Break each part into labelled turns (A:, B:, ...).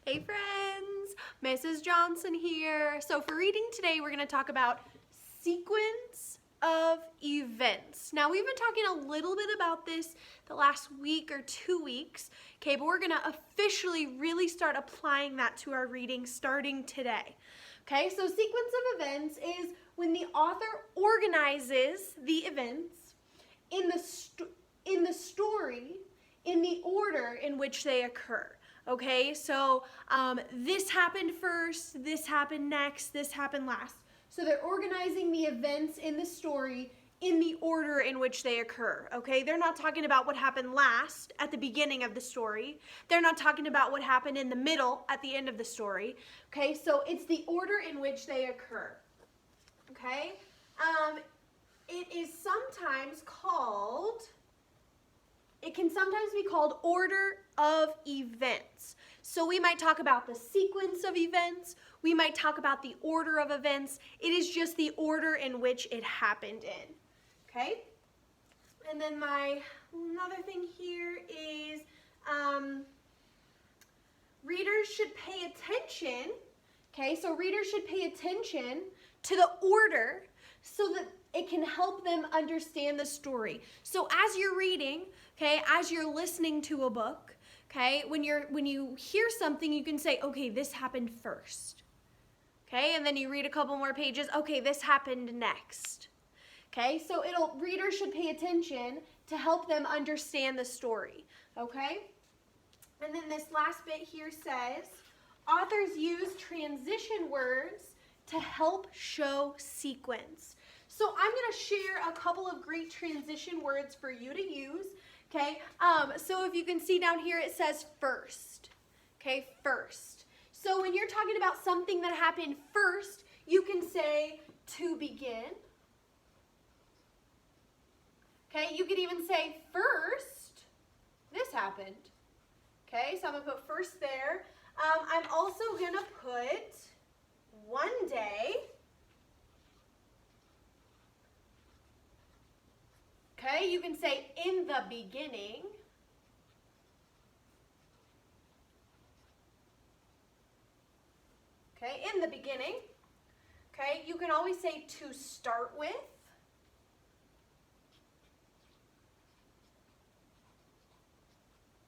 A: Hey friends, Mrs. Johnson here. So for reading today, we're going to talk about sequence of events. Now we've been talking a little bit about this the last week or 2 weeks, okay, but we're going to officially really start applying that to our reading starting today. Okay, so sequence of events is when the author organizes the events in the story in the order in which they occur. Okay, so this happened first, this happened next, this happened last. So they're organizing the events in the story in the order in which they occur. Okay, they're not talking about what happened last at the beginning of the story. They're not talking about what happened in the middle at the end of the story. Okay, so it's the order in which they occur. Okay, it is sometimes called. It can sometimes be called order of events. So we might talk about the sequence of events. We might talk about the order of events. It is just the order in which it happened in. Okay? And then another thing here is readers should pay attention. Okay, so readers should pay attention to the order so that it can help them understand the story. So as you're reading, okay, as you're listening to a book, okay, when you hear something, you can say, okay, this happened first. Okay, and then you read a couple more pages, okay, this happened next. Okay, so readers should pay attention to help them understand the story. Okay? And then this last bit here says, authors use transition words to help show sequence. So I'm going to share a couple of great transition words for you to use. Okay, so if you can see down here, it says first. Okay, first. So when you're talking about something that happened first, you can say to begin. Okay, you could even say first, this happened. Okay, so I'm going to put first there. I'm also going to put one day. Okay, you can say in the beginning. Okay, in the beginning. Okay, you can always say to start with.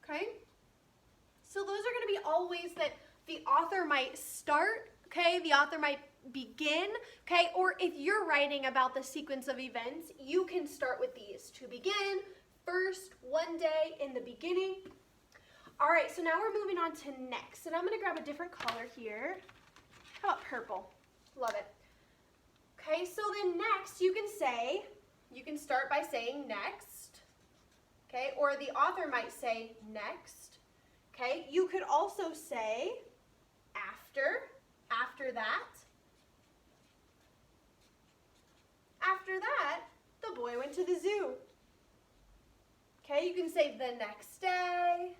A: Okay, so those are going to be all ways that the author might start. Okay, the author might begin, okay, or if you're writing about the sequence of events, you can start with these. To begin, first, one day, in the beginning. All right, so now we're moving on to next, and I'm going to grab a different color here. How about purple? Love it. Okay, so then next you can start by saying next, okay, or the author might say next, okay. You could also say after that. After that, the boy went to the zoo. Okay, you can say the next day.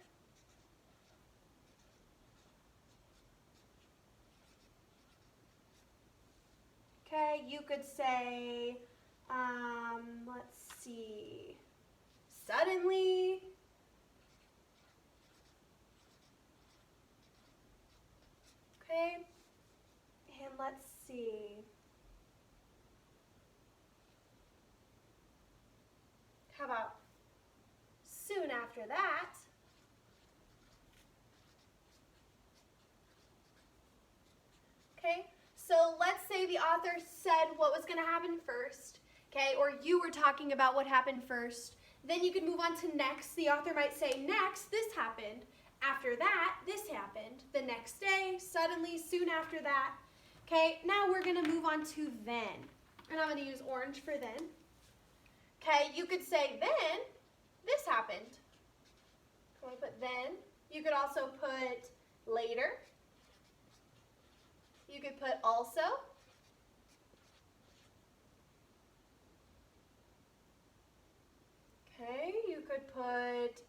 A: Okay, you could say, let's see, suddenly. Okay, and let's see. How about soon after that? Okay, so let's say the author said what was going to happen first, okay, or you were talking about what happened first. Then you can move on to next. The author might say, next, this happened. After that, this happened. The next day, suddenly, soon after that. Okay, now we're going to move on to then. And I'm going to use orange for then. Okay, you could say then, this happened. Okay, put then. You could also put later. You could put also. Okay, you could put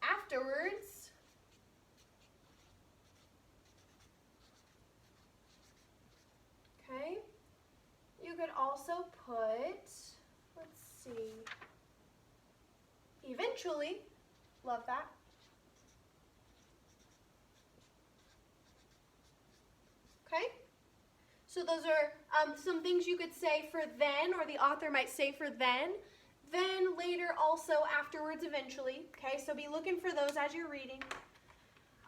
A: afterwards. Okay, you could also put, let's see, eventually. Love that. okay? So those are some things you could say for then, or the author might say for then later, also, afterwards, eventually, okay? So be looking for those as you're reading.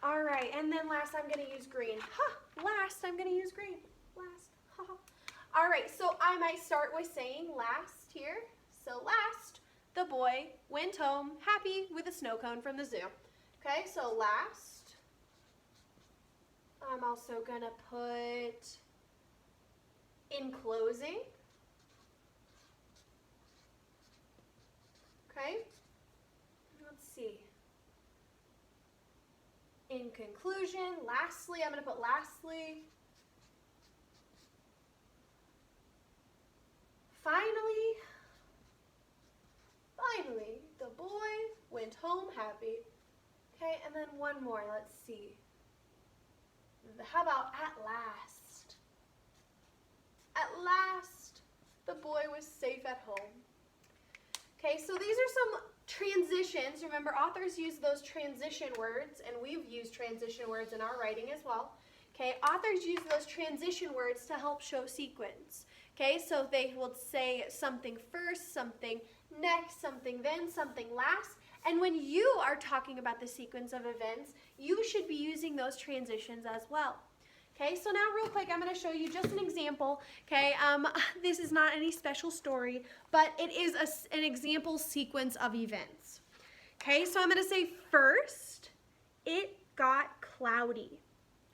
A: All right, and then last I'm gonna use green. Last I'm gonna use green. Last, All right, so I might start with saying last here. So last, the boy went home happy with a snow cone from the zoo. Okay, so last. I'm also gonna put in closing. Okay, let's see. In conclusion, lastly, I'm gonna put lastly. Finally, the boy went home happy. Okay, and then one more, let's see. How about at last? At last, the boy was safe at home. Okay, so these are some transitions. Remember, authors use those transition words, and we've used transition words in our writing as well. Okay, authors use those transition words to help show sequence. Okay, so they will say something first, something next, something then, something last. And when you are talking about the sequence of events, you should be using those transitions as well. Okay, so now real quick, I'm going to show you just an example. Okay, this is not any special story, but it is an example sequence of events. Okay, so I'm going to say first, it got cloudy.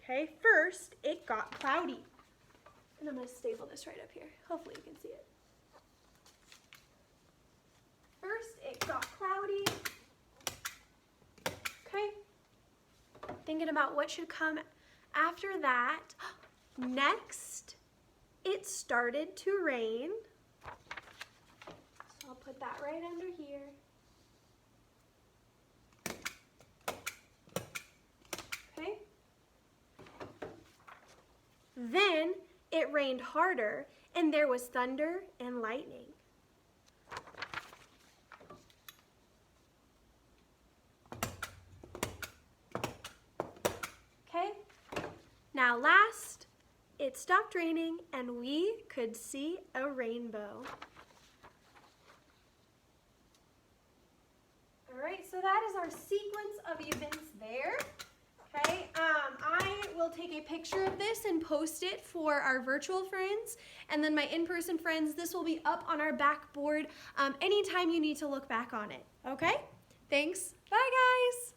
A: Okay, first, it got cloudy. And I'm going to staple this right up here. Hopefully you can see it. First, it got cloudy. Okay. Thinking about what should come after that. Next, it started to rain. So I'll put that right under here. Okay. Then it rained harder, and there was thunder and lightning. Okay, now last, it stopped raining, and we could see a rainbow. All right, so that is our sequence of events there. Okay, I will take a picture of this and post it for our virtual friends, and then my in-person friends, this will be up on our backboard anytime you need to look back on it, okay? Thanks, bye guys!